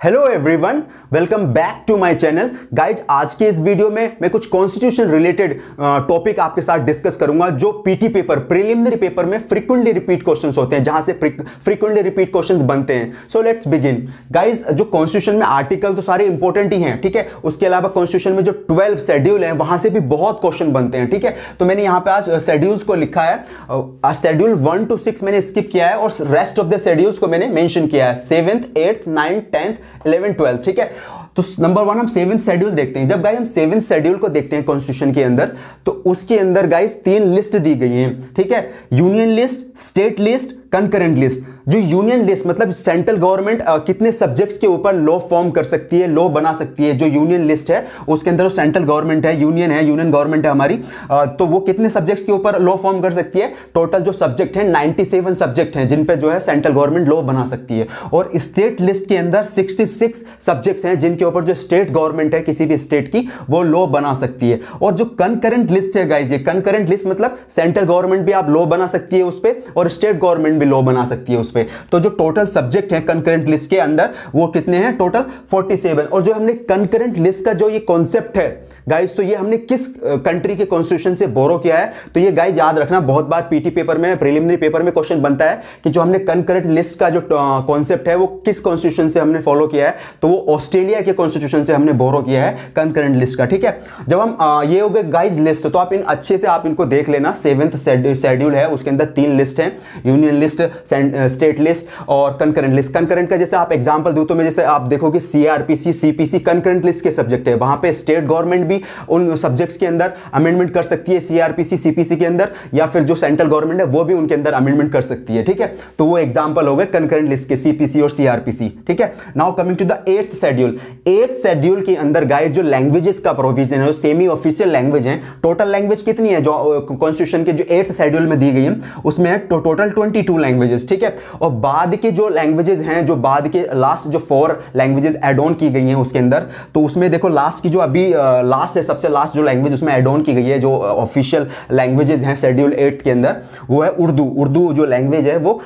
Hello everyone, welcome back to my channel. Guys, आज के इस वीडियो में मैं कुछ कॉन्स्टिट्यूशन रिलेटेड टॉपिक आपके साथ डिस्कस करूंगा जो पीटी पेपर, प्रीलिमिनरी पेपर में फ्रीक्वेंटली रिपीट क्वेश्चंस होते हैं, जहां से फ्रीक्वेंटली रिपीट क्वेश्चंस बनते हैं। So let's begin. गाइज, जो कॉन्स्टिट्यूशन में आर्टिकल तो सारे इंपॉर्टेंट ही हैं, ठीक है। उसके अलावा कॉन्स्टिट्यूशन में जो 12 शेड्यूल है वहां से भी बहुत क्वेश्चन बनते हैं, ठीक है। तो मैंने यहाँ पे आज शेड्यूल्स को लिखा है। शेड्यूल 1 to 6 मैंने स्किप किया है और रेस्ट ऑफ द शेड्यूल्स को मैंने मेंशन किया है, 7th, 8th, 9th, 10th, 11th, 12th, ठीक है। तो नंबर 1 हम 7th शेड्यूल देखते हैं। जब गाइस हम 7th शेड्यूल को देखते हैं कॉन्स्टिट्यूशन के अंदर, तो उसके अंदर गाइस 3 लिस्ट दी गई हैं, ठीक है। Union list, state list, concurrent list. जो यूनियन लिस्ट मतलब सेंट्रल गवर्नमेंट कितने सब्जेक्ट्स के ऊपर लॉ फॉर्म कर सकती है, लॉ बना सकती है। जो यूनियन लिस्ट है उसके अंदर सेंट्रल गवर्नमेंट है, यूनियन गवर्नमेंट है हमारी, तो वो कितने सब्जेक्ट्स के ऊपर लॉ फॉर्म कर सकती है। टोटल जो सब्जेक्ट है 97 सब्जेक्ट हैं जिन पे जो है सेंट्रल गवर्नमेंट लॉ बना सकती है। और स्टेट लिस्ट के अंदर 66 सब्जेक्ट्स हैं जिनके ऊपर जो स्टेट गवर्नमेंट है किसी भी स्टेट की, वो लॉ बना सकती है। और जो कंकरेंट लिस्ट है गाइस, ये कंकरेंट लिस्ट मतलब सेंट्रल गवर्नमेंट भी आप लॉ बना सकती है उस पे और स्टेट गवर्नमेंट लॉ बना सकती है उस पे। तो जो टोटल सब्जेक्ट है कंकरेंट लिस्ट के अंदर वो कितने हैं, टोटल 47। और जो हमने कंकरेंट लिस्ट का जो ये कॉन्सेप्ट है गाइस, तो ये हमने किस कंट्री के कॉन्स्टिट्यूशन से बोरो किया है। तो ये गाइस याद रखना, बहुत बार पीटी पेपर में, प्रीलिमिनरी पेपर में क्वेश्चन बनता है कि जो हमने कंकरेंट लिस्ट का जो कॉन्सेप्ट है वो किस कॉन्स्टिट्यूशन से हमने फॉलो किया है। तो वो ऑस्ट्रेलिया के कॉन्स्टिट्यूशन से हमने बोरो किया है कंकरेंट लिस्ट का, ठीक है। जब हम ये हो गए गाइस लिस्ट, तो आप इन अच्छे से आप इनको देख लेना। 7th शेड्यूल है, उसके अंदर 3 लिस्ट है, यूनियन लिस्ट, स्टेट लिस्ट और कंकरेंट लिस्ट। कंकरेंट का जैसे आप एग्जांपल दूं तो मैं जैसे आप देखोगे सीआरपीसी, सीपीसी कंकरेंट लिस्ट के सब्जेक्ट है। वहां पे स्टेट गवर्नमेंट भी उन सब्जेक्ट्स के अंदर अमेंडमेंट कर सकती है, सीआरपीसी, सीपीसी के अंदर, या फिर जो सेंट्रल गवर्नमेंट है वो भी उनके अंदर अमेंडमेंट कर सकती है, ठीक है। तो वो एग्जांपल हो गए कंकरेंट लिस्ट के, सीपीसी और सीआरपीसी, ठीक है। Now coming to the 8th schedule. 8th schedule के अंदर गाइस जो लैंग्वेजेस का प्रोविजन है, जो सेमी ऑफिशियल लैंग्वेज है, टोटल लैंग्वेज कितनी है जो कॉन्स्टिट्यूशन के जो 8th शेड्यूल में दी गई है, उसमें है टोटल 22 लैंग्वेजेस, ठीक है। और बाद के जो लैंग्वेजेस हैं, जो बाद के लास्ट जो 4 लैंग्वेजेस ऐड ऑन की गई हैं उसके अंदर, तो उसमें देखो लास्ट की जो अभी लास्ट है, सबसे लास्ट जो लैंग्वेज उसमें ऐड ऑन की गई है, जो ऑफिशियल लैंग्वेजेस हैं शेड्यूल 8 के अंदर, वो है उर्दू। उर्दू जो लैंग्वेज है वो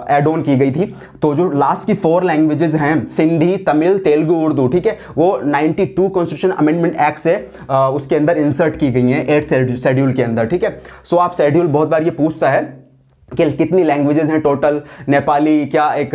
ऐड ऑन की गई थी। तो जो लास्ट की 4 लैंग्वेजेस हैं, सिंधी, तमिल, तेलुगु, उर्दू, ठीक है, वो 92 कॉन्स्टिट्यूशन अमेंडमेंट एक्ट से उसके अंदर इंसर्ट की गई हैं 8th शेड्यूल के अंदर, ठीक है। सो आप शेड्यूल बहुत बार ये पूछता है कि कितनी लैंग्वेजेस हैं टोटल। नेपाली क्या एक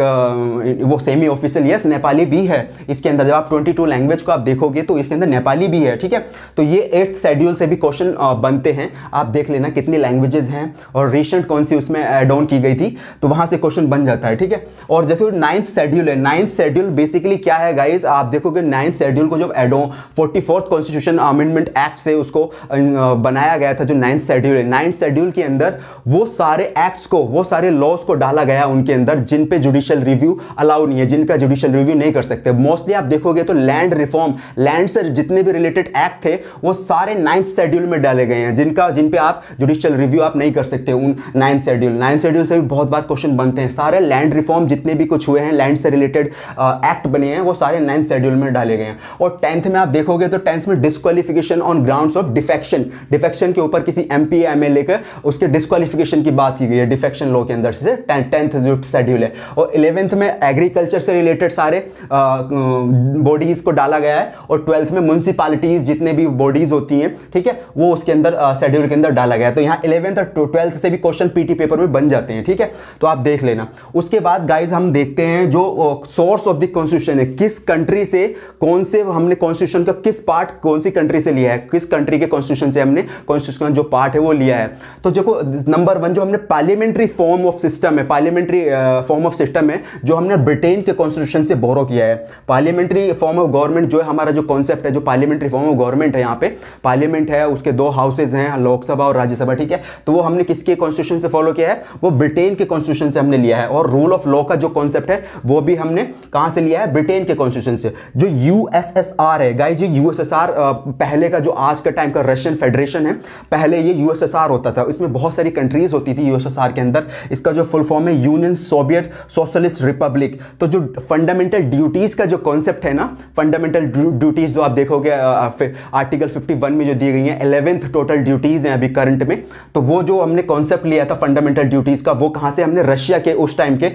वो सेमी ऑफिशियल, यस नेपाली भी है इसके अंदर। जब आप 22 लैंग्वेज को आप देखोगे तो इसके अंदर नेपाली भी है, ठीक है। तो ये 8th शेड्यूल से भी क्वेश्चन बनते हैं, आप देख लेना कितनी लैंग्वेजेस हैं और रिसेंट कौन सी उसमें ऐड ऑन की गई थी, तो वहां से क्वेश्चन बन जाता है, ठीक है। और जैसे 9th शेड्यूल है, 9th शेड्यूल बेसिकली क्या है गाइस, आप देखोगे 9th शेड्यूल को जब add on 44th constitution amendment act से उसको बनाया गया था, जो 9th शेड्यूल है, 9th शेड्यूल के अंदर वो सारे एक्ट को, वो सारे लॉज को डाला गया उनके अंदर जिन पे जुडिशियल रिव्यू अलाउ नहीं है, जिनका जुडिशियल रिव्यू नहीं कर सकते। मोस्टली आप देखोगे तो लैंड रिफॉर्म, लैंड से जितने भी रिलेटेड एक्ट थे वो सारे 9th शेड्यूल में डाले गए हैं, जिन पे आप जुडिशियल रिव्यू आप नहीं कर सकते उन 9th शेड्यूल से भी बहुत बार क्वेश्चन बनते हैं। सारे लैंड रिफॉर्म जितने भी कुछ हुए हैं, लैंड से रिलेटेड एक्ट बने हैं, वो सारे 9th शेड्यूल में डाले गए हैं। और 10th में आप देखोगे तो 10th में disqualification on grounds of defection, defection के ऊपर किसी एमपी या एमएलए के उसके डिस्क्वालिफिकेशन की बात की गई है डिफेक्शन लॉ के अंदर से 10th जो शेड्यूल है। और 11th में एग्रीकल्चर से रिलेटेड सारे बॉडीज को डाला गया है। और 12th में म्युनिसिपैलिटीज जितने भी बॉडीज होती हैं, ठीक है, वो उसके अंदर शेड्यूल के अंदर डाला गया है। तो यहाँ 11th और 12th से भी क्वेश्चन पीटी पेपर में बन जाते हैं, ठीक है। तो आप देख लेना। उसके बाद गाइज हम देखते हैं जो सोर्स ऑफ द कॉन्स्टिट्यूशन है, किस कंट्री से, कौन से हमने कॉन्स्टिट्यूशन का किस पार्ट कौन सी कंट्री से लिया है, किस कंट्री के कॉन्स्टिट्यूशन से हमने कॉन्स्टिट्यूशन जो पार्ट है वो लिया है। तो देखो नंबर 1 जो हमने पार्लियामेंट्री फॉर्म ऑफ सिस्टम है, पार्लियामेंट्री फॉर्म ऑफ सिस्टम है जो हमने ब्रिटेन के कॉन्स्टिट्यूशन से बोरो किया है। पार्लियामेंट्री फॉर्म ऑफ गवर्नमेंट जो है हमारा जो कॉन्सेप्ट है, जो पार्लियामेंट्री फॉर्म ऑफ गवर्नमेंट है, यहाँ पे पार्लियामेंट है, उसके 2 हाउसेज हैं, लोकसभा और राज्यसभा, ठीक है। तो वो हमने किसके कॉन्स्टिट्यूशन से फॉलो किया है, वो ब्रिटेन के कॉन्स्टिट्यूशन से हमने लिया है। और रूल ऑफ लॉ का जो कॉन्सेप्ट है वो भी हमने कहां से लिया है, ब्रिटेन के कॉन्स्टिट्यूशन से। जो यूएसएसआर है गाइस, ये यूएसएसआर पहले का जो आज का टाइम का रशियन फेडरेशन है, पहले ये यूएसएसआर होता था, इसमें बहुत सारी कंट्रीज होती थी यूएसएसआर के अंदर। इसका जो फुल फॉर्म है यूनियन सोवियत सोशलिस्ट रिपब्लिक। तो जो फंडामेंटल ड्यूटीज का जो कॉन्सेप्ट है ना, फंडामेंटल ड्यूटीज जो आप देखोगे आर्टिकल 51 में जो दी गई है, 11th टोटल ड्यूटीज हैं अभी करंट में। तो वो जो हमने कॉन्सेप्ट लिया था फंडामेंटल ड्यूटीज का, वो कहां से, हमने रशिया के उस टाइम के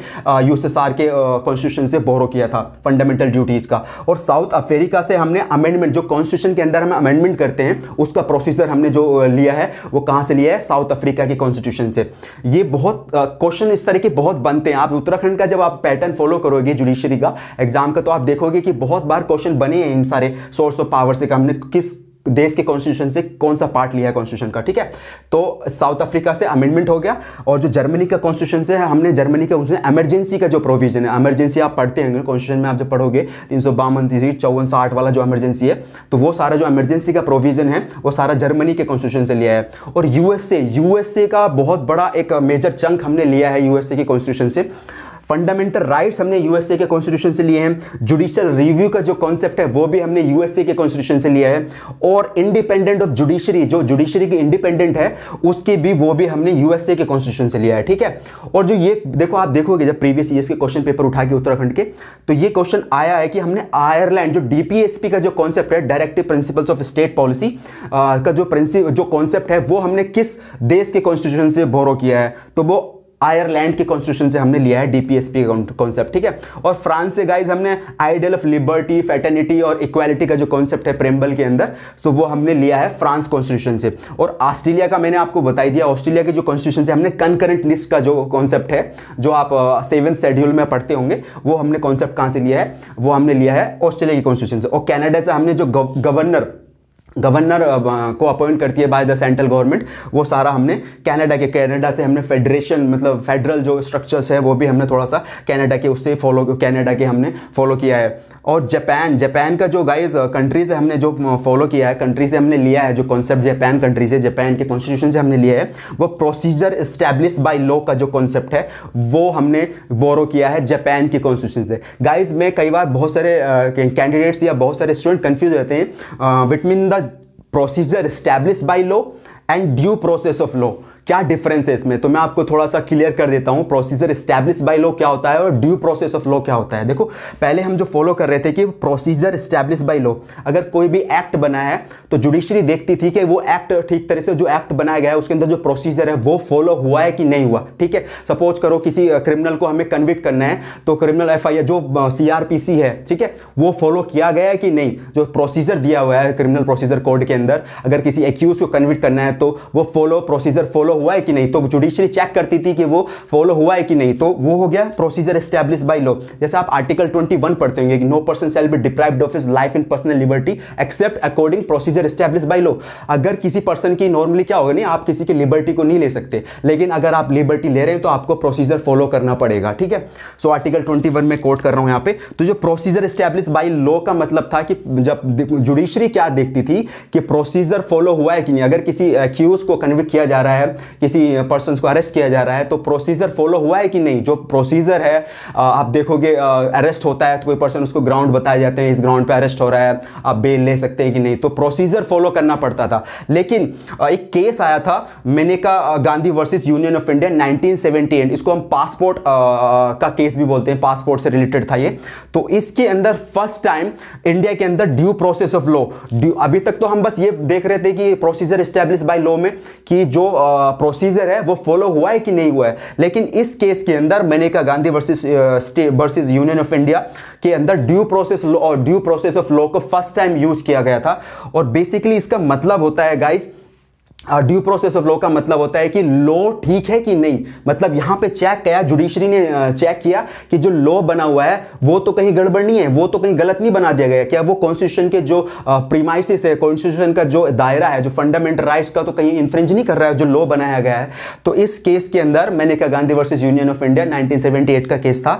यूएसएसआर के कॉन्स्टिट्यूशन से बोरो किया था फंडामेंटल ड्यूटीज का। और साउथ अफ्रीका से हमने अमेंडमेंट, जो कॉन्स्टिट्यूशन के अंदर हम अमेंडमेंट करते हैं उसका प्रोसीजर हमने जो लिया है वो कहां से लिया है, साउथ अफ्रीका के कॉन्स्टिट्यूशन से। ये बहुत क्वेश्चन इस तरह के बहुत बनते हैं। आप उत्तराखंड का जब आप पैटर्न फॉलो करोगे जुडिशरी का एग्जाम का, तो आप देखोगे कि बहुत बार क्वेश्चन बने हैं इन सारे सोर्स ऑफ पावर से, हमने किस देश के कॉन्स्टिट्यूशन से कौन सा पार्ट लिया है कॉन्स्टिट्यूशन का, ठीक है। तो साउथ अफ्रीका से अमेंडमेंट हो गया, और जो जर्मनी का कॉन्स्टिट्यूशन से है हमने जर्मनी का उसमें इमरजेंसी का जो प्रोविजन है, इमरजेंसी आप पढ़ते हैं कॉन्स्टिट्यूशन में, आप जब पढ़ोगे 352 54 60 वाला जो इमरजेंसी है, तो वो सारा जो इमरजेंसी का प्रोविजन है वो सारा जर्मनी के कॉन्स्टिट्यूशन से लिया है। और यूएसए का बहुत बड़ा एक मेजर चंक हमने लिया है यूएसए के कॉन्स्टिट्यूशन से। फंडामेंटल राइट्स हमने यूएसए के कॉन्स्टिट्यूशन से लिए हैं। जुडिशियल रिव्यू का जो कॉन्सेप्ट है वो भी हमने यूएसए के कॉन्स्टिट्यूशन से लिया है। और इंडिपेंडेंट ऑफ जुडिशरी, जो जुडिशरी की इंडिपेंडेंट है उसके भी, वो भी हमने यूएसए के कॉन्स्टिट्यूशन से लिया है, ठीक है। और जो ये देखो, आप देखोगे जब प्रीवियस ईयर्स के क्वेश्चन पेपर उठा के उत्तराखंड के, तो ये क्वेश्चन आया है कि हमने आयरलैंड, जो डीपीएसपी का जो कॉन्सेप्ट है, directive principles of state policy का जो कॉन्सेप्ट है, वो हमने किस देश के कॉन्स्टिट्यूशन से बोरो किया है, तो वो आयरलैंड के कॉन्स्टिट्यूशन से हमने लिया है डीपीएसपी कॉन्सेप्ट, ठीक है। और फ्रांस से गाइज हमने आइडियल ऑफ लिबर्टी, फैटर्निटी और इक्वालिटी का जो कॉन्सेप्ट है प्रेम्बल के अंदर, सो वो हमने लिया है फ्रांस कॉन्स्टिट्यूशन से। और ऑस्ट्रेलिया का मैंने आपको बता दिया, ऑस्ट्रेलिया के जो कॉन्स्टिट्यूशन से हमने कनकरेंट लिस्ट का जो कॉन्सेप्ट है, जो आप 7th शेड्यूल में पढ़ते होंगे, वो हमने कॉन्सेप्ट कहां से लिया है, वो हमने लिया है ऑस्ट्रेलिया की कॉन्स्टिट्यूशन से। और कनाडा से हमने जो गवर्नर को अपॉइंट करती है बाय द सेंट्रल गवर्नमेंट, वो सारा हमने कनाडा से हमने फेडरेशन, मतलब फेडरल जो स्ट्रक्चर्स है वो भी हमने थोड़ा सा कनाडा के हमने फॉलो किया है। और जापान का जो गाइज कंट्री से हमने जो फॉलो किया है, कंट्री से हमने लिया है जो कॉन्सेप्ट, जापान कंट्री से, जापान के कॉन्स्टिट्यूशन से हमने लिया है, वो प्रोसीजर एस्टैब्लिश बाय लॉ का जो कॉन्सेप्ट है वो हमने बोरो किया है जापान के कॉन्स्टिट्यूशन से। गाइज मैं कई बार बहुत सारे कैंडिडेट्स या बहुत सारे स्टूडेंट कंफ्यूज रहते हैं between the procedure establish by law and due process of law. क्या डिफरेंस है इसमें, तो मैं आपको थोड़ा सा क्लियर कर देता हूं। प्रोसीजर एस्टैब्लिश बाय लॉ क्या होता है और ड्यू प्रोसेस ऑफ लॉ क्या होता है। देखो, पहले हम जो फॉलो कर रहे थे कि प्रोसीजर एस्टैब्लिश बाय लॉ, अगर कोई भी एक्ट बना है तो जुडिशरी देखती थी कि वो एक्ट ठीक तरह से, जो एक्ट बनाया गया है उसके अंदर जो प्रोसीजर है वो फॉलो हुआ है कि नहीं हुआ, ठीक है। सपोज करो किसी क्रिमिनल को हमें कन्विक्ट करना है, तो क्रिमिनल एफआईआर जो सीआरपीसी है, ठीक है, वो फॉलो किया गया है कि नहीं, जो प्रोसीजर दिया हुआ है क्रिमिनल प्रोसीजर कोड के अंदर, अगर किसी एक्यूज को कन्विक्ट करना है तो वो प्रोसीजर फॉलो हुआ है कि नहीं, तो जुडिशरी चेक करती थी कि वो फॉलो हुआ है कि नहीं, तो वो हो गया प्रोसीजर एस्टैब्लिश बाय लॉ। जैसे आप आर्टिकल 21 पढ़ते होंगे कि no person shall be deprived of his life and personal liberty except according procedure establish by law. अगर किसी पर्सन की नॉर्मली क्या होगा, नहीं, आप किसी की लिबर्टी को नहीं ले सकते, लेकिन अगर आप लिबर्टी ले रहे हैं तो आपको प्रोसीजर फॉलो करना पड़ेगा, ठीक है। सो आर्टिकल 21 में कोट कर रहा हूं यहां पे। तो जो प्रोसीजर एस्टैब्लिश बाय लॉ का मतलब था कि जब जुडिशरी क्या देखती थी कि प्रोसीजर फॉलो हुआ है कि नहीं, अगर किसी एक्यूज को कन्विक्ट किया जा रहा है, किसी पर्सन को अरेस्ट किया जा रहा है, तो प्रोसीजर फॉलो हुआ है कि नहीं। जो प्रोसीजर है, आप देखोगे अरेस्ट होता है तो कोई पर्सन, उसको ग्राउंड बताए जाते हैं, इस ग्राउंड पे अरेस्ट हो रहा है, आप बेल ले सकते हैं कि नहीं, तो प्रोसीजर फॉलो करना पड़ता था। लेकिन एक केस आया था Maneka Gandhi versus union of India 1978, इसको हम पासपोर्ट का केस भी बोलते हैं, पासपोर्ट से रिलेटेड था ये। तो इसके अंदर फर्स्ट टाइम इंडिया के अंदर ड्यू प्रोसेस ऑफ लॉ, अभी तक तो हम बस ये देख रहे थे कि प्रोसीजर एस्टैब्लिश बाय लॉ में कि जो प्रोसीजर है वो फॉलो हुआ है कि नहीं हुआ है, लेकिन इस केस के अंदर Maneka Gandhi versus union of India के अंदर ड्यू प्रोसेस लॉ और ड्यू प्रोसेस ऑफ लॉ को फर्स्ट टाइम यूज किया गया था। और बेसिकली इसका मतलब होता है guys, due process of law का मतलब होता है कि लॉ ठीक है कि नहीं, मतलब यहां पे चेक किया, जुडिशरी ने चेक किया कि जो लॉ बना हुआ है वो तो कहीं गड़बड़ नहीं है, वो तो कहीं गलत नहीं बना दिया गया, क्या वो कॉन्स्टिट्यूशन के जो प्रीमाइसिस है, कॉन्स्टिट्यूशन का जो दायरा है, जो फंडामेंटल राइट्स का तो कहीं इन्फ्रिंज नहीं कर रहा है जो लॉ बनाया गया है। तो इस केस के अंदर Maneka Gandhi versus union of India 1978 का केस था।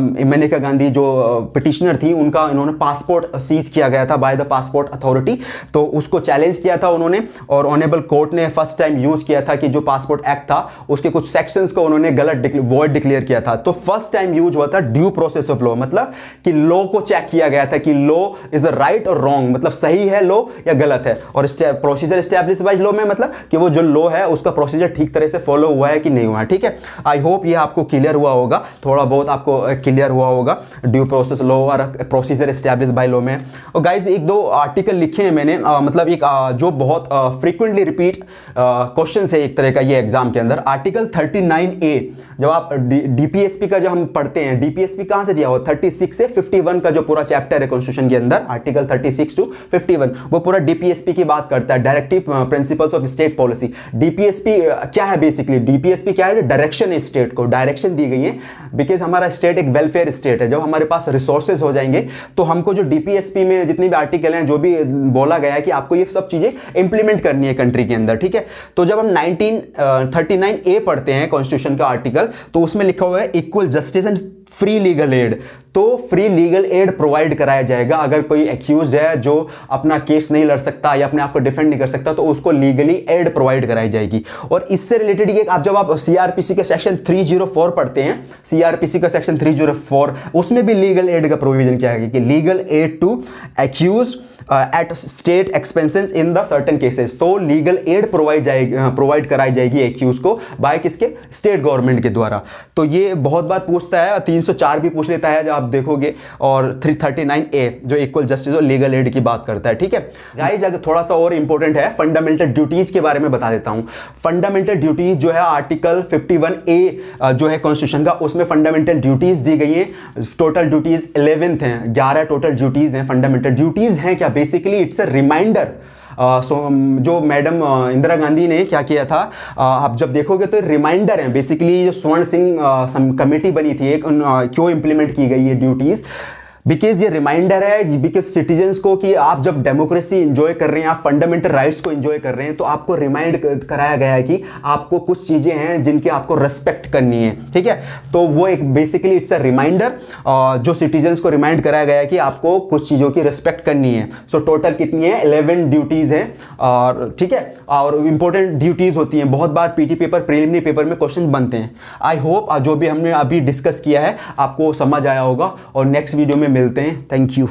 मेनका गांधी जो पिटिशनर थी, उनका इन्होंने पासपोर्ट सीज किया गया था बाय द पासपोर्ट अथॉरिटी, तो उसको चैलेंज किया था उन्होंने, और ऑनरेबल कोर्ट ने फर्स्ट टाइम यूज किया था कि जो पासपोर्ट एक्ट था उसके कुछ सेक्शंस को उन्होंने गलत वॉइड डिक्लेयर किया था। तो फर्स्ट टाइम यूज हुआ था ड्यू प्रोसेस ऑफ लॉ, मतलब कि लॉ को चेक किया गया था कि लॉ इज राइट और रॉन्ग, मतलब सही है लॉ या गलत है। और प्रोसीजर एस्टैब्लिश बाय लॉ में मतलब कि वो जो लॉ है उसका प्रोसीजर ठीक तरह से फॉलो हुआ है कि नहीं हुआ है। ठीक है, आई होप ये आपको क्लियर हुआ होगा, थोड़ा बहुत आपको क्लियर हुआ होगा ड्यू प्रोसेस लॉ और प्रोसीजर एस्टैब्लिश बाय लॉ में। और गाइज एक दो आर्टिकल लिखे हैं मैंने, मतलब एक जो बहुत फ्रीक्वेंटली रिपीट क्वेश्चन है एक तरह का ये एग्जाम के अंदर। आर्टिकल 39A, जब आप डीपीएसपी का जो हम पढ़ते हैं, डीपीएसपी कहां से दिया हुआ 36 से 51 का जो पूरा चैप्टर है कॉन्स्टिट्यूशन के अंदर, आर्टिकल 36 टू 51 वो पूरा डीपीएसपी की बात करता है, directive principles of state policy. DPSP क्या है बेसिकली? डीपीएसपी क्या है? डायरेक्शन है, स्टेट को डायरेक्शन दी गई है, बिकॉज हमारा स्टेट एक वेलफेयर स्टेट है। जब हमारे पास रिसोर्सेज हो जाएंगे तो हमको जो डीपीएसपी में जितनी भी आर्टिकल हैं, जो भी बोला गया है कि आपको ये सब चीजें इंप्लीमेंट करनी है कंट्री के अंदर। ठीक है, तो जब हम 1939A पढ़ते हैं कॉन्स्टिट्यूशन का आर्टिकल, तो उसमें लिखा हुआ है equal justice and free legal aid. तो फ्री लीगल एड प्रोवाइड कराया जाएगा। अगर कोई एक्यूज है जो अपना केस नहीं लड़ सकता या अपने आप को डिफेंड नहीं कर सकता तो उसको लीगली एड प्रोवाइड कराई जाएगी। और इससे रिलेटेड ये आप जब आप सीआरपीसी के सेक्शन 304 पढ़ते हैं, सीआरपीसी का सेक्शन 304, उसमें भी लीगल एड का प्रोविजन क्या है कि legal aid to accuse at state expenses in the certain cases. तो लीगल एड प्रोवाइड कराई जाएगी एक्यूज को बाय किसके? स्टेट गवर्नमेंट के द्वारा। तो ये बहुत बार पूछता है, 304 भी पूछ लेता है जब आप देखोगे, और 339A जो इक्वल जस्टिस और लीगल एड की बात करता है। ठीक है गाइस, अगर थोड़ा सा और इंपॉर्टेंट है, फंडामेंटल ड्यूटीज के बारे में बता देता हूं। फंडामेंटल ड्यूटीज जो है आर्टिकल 51A जो है कॉन्स्टिट्यूशन का, उसमें फंडामेंटल ड्यूटीज दी गई है। टोटल ड्यूटीज 11 हैं, 11 टोटल ड्यूटीज हैं। फंडामेंटल ड्यूटीज हैं क्या? Basically it's a reminder. जो मैडम इंदिरा गांधी ने क्या किया था, आप जब देखोगे तो रिमाइंडर है बेसिकली। जो स्वर्ण सिंह कमेटी बनी थी एक, क्यों इंप्लीमेंट की गई है ड्यूटीज? बिकॉज ये रिमाइंडर है, बिकॉज सिटीजन्स को कि आप जब डेमोक्रेसी इंजॉय कर रहे हैं, आप फंडामेंटल राइट्स को इंजॉय कर रहे हैं, तो आपको रिमाइंड कराया गया है कि आपको कुछ चीजें हैं जिनकी आपको रेस्पेक्ट करनी है। ठीक है, तो वो एक बेसिकली इट्स अ रिमाइंडर, जो सिटीजन्स को रिमाइंड कराया गया है कि आपको कुछ चीजों की रेस्पेक्ट करनी है। सो टोटल कितनी है? 11 ड्यूटीज हैं। और ठीक है, और इंपॉर्टेंट ड्यूटीज होती हैं, बहुत बार पीटी पेपर, प्रीलिमिनरी पेपर में क्वेश्चन बनते हैं। आई होप जो भी हमने अभी डिस्कस किया है आपको समझ आया होगा, और नेक्स्ट वीडियो में मिलते हैं। Thank you.